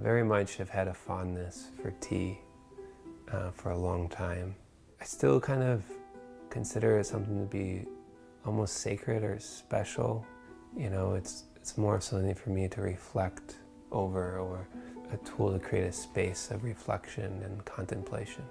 very much have had a fondness for tea for a long time. I still kind of consider it something to be almost sacred or special. You know, it's more of something for me to reflect over, or a tool to create a space of reflection and contemplation.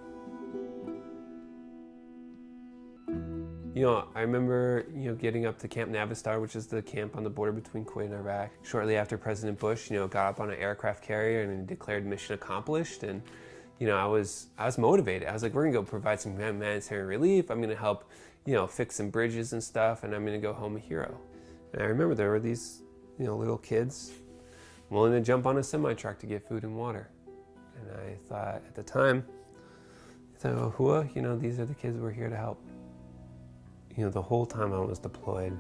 You know, I remember, getting up to Camp Navistar, which is the camp on the border between Kuwait and Iraq, shortly after President Bush, got up on an aircraft carrier and declared mission accomplished. And, I was motivated. I was like, we're gonna go provide some humanitarian relief. I'm gonna help, fix some bridges and stuff, and I'm gonna go home a hero. And I remember there were these, little kids willing to jump on a semi-truck to get food and water. And I thought at the time, oh, Hua, these are the kids we're here to help. The whole time I was deployed,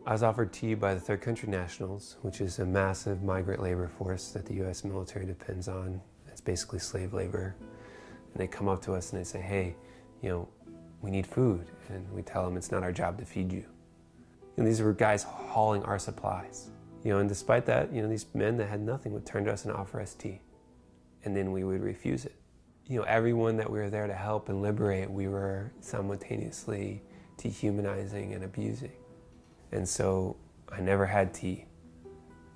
I was offered tea by the Third Country Nationals, which is a massive migrant labor force that the U.S. military depends on. It's basically slave labor. And they come up to us and they say, hey, we need food. And we tell them it's not our job to feed you. And these were guys hauling our supplies. And despite that, these men that had nothing would turn to us and offer us tea. And then we would refuse it. Everyone that we were there to help and liberate, we were simultaneously dehumanizing and abusing. And so I never had tea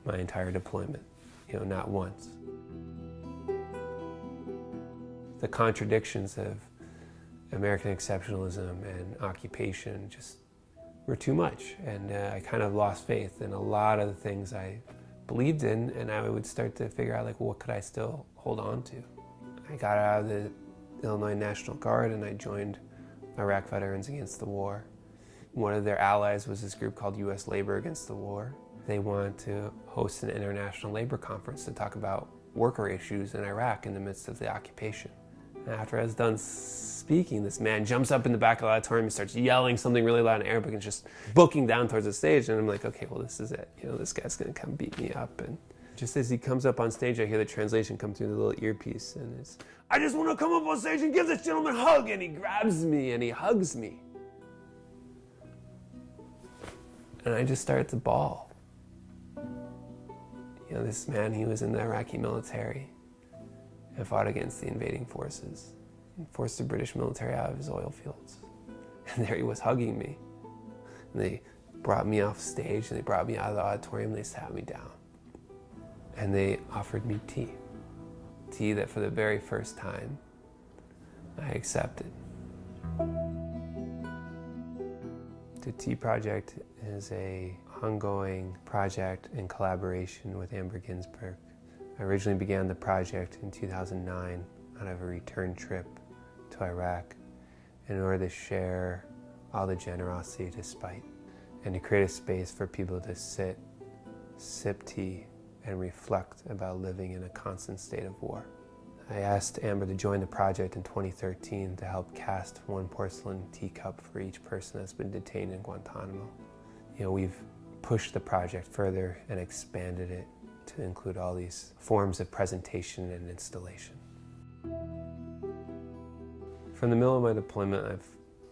my entire deployment, not once. The contradictions of American exceptionalism and occupation just were too much. And I kind of lost faith in a lot of the things I believed in, and I would start to figure out, what could I still hold on to? I got out of the Illinois National Guard and I joined Iraq Veterans Against the War. One of their allies was this group called U.S. Labor Against the War. They wanted to host an international labor conference to talk about worker issues in Iraq in the midst of the occupation. And after I was done speaking, this man jumps up in the back of the auditorium and starts yelling something really loud in Arabic and just booking down towards the stage. And I'm like, okay, well, this is it. This guy's gonna come beat me up. And just as he comes up on stage, I hear the translation come through the little earpiece, and it's, I just want to come up on stage and give this gentleman a hug. And he grabs me and he hugs me. And I just started to bawl. This man, he was in the Iraqi military and fought against the invading forces and forced the British military out of his oil fields. And there he was hugging me. And they brought me off stage and they brought me out of the auditorium and they sat me down. And they offered me tea. Tea that for the very first time I accepted. The Tea Project is a ongoing project in collaboration with Amber Ginsberg. I originally began the project in 2009 out of a return trip to Iraq in order to share all the generosity despite, and to create a space for people to sit, sip tea, and reflect about living in a constant state of war. I asked Amber to join the project in 2013 to help cast one porcelain teacup for each person that's been detained in Guantanamo. We've pushed the project further and expanded it to include all these forms of presentation and installation. From the middle of my deployment, I've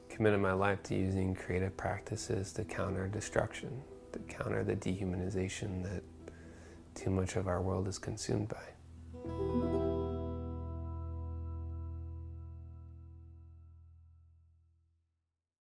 committed my life to using creative practices to counter destruction, to counter the dehumanization that too much of our world is consumed by.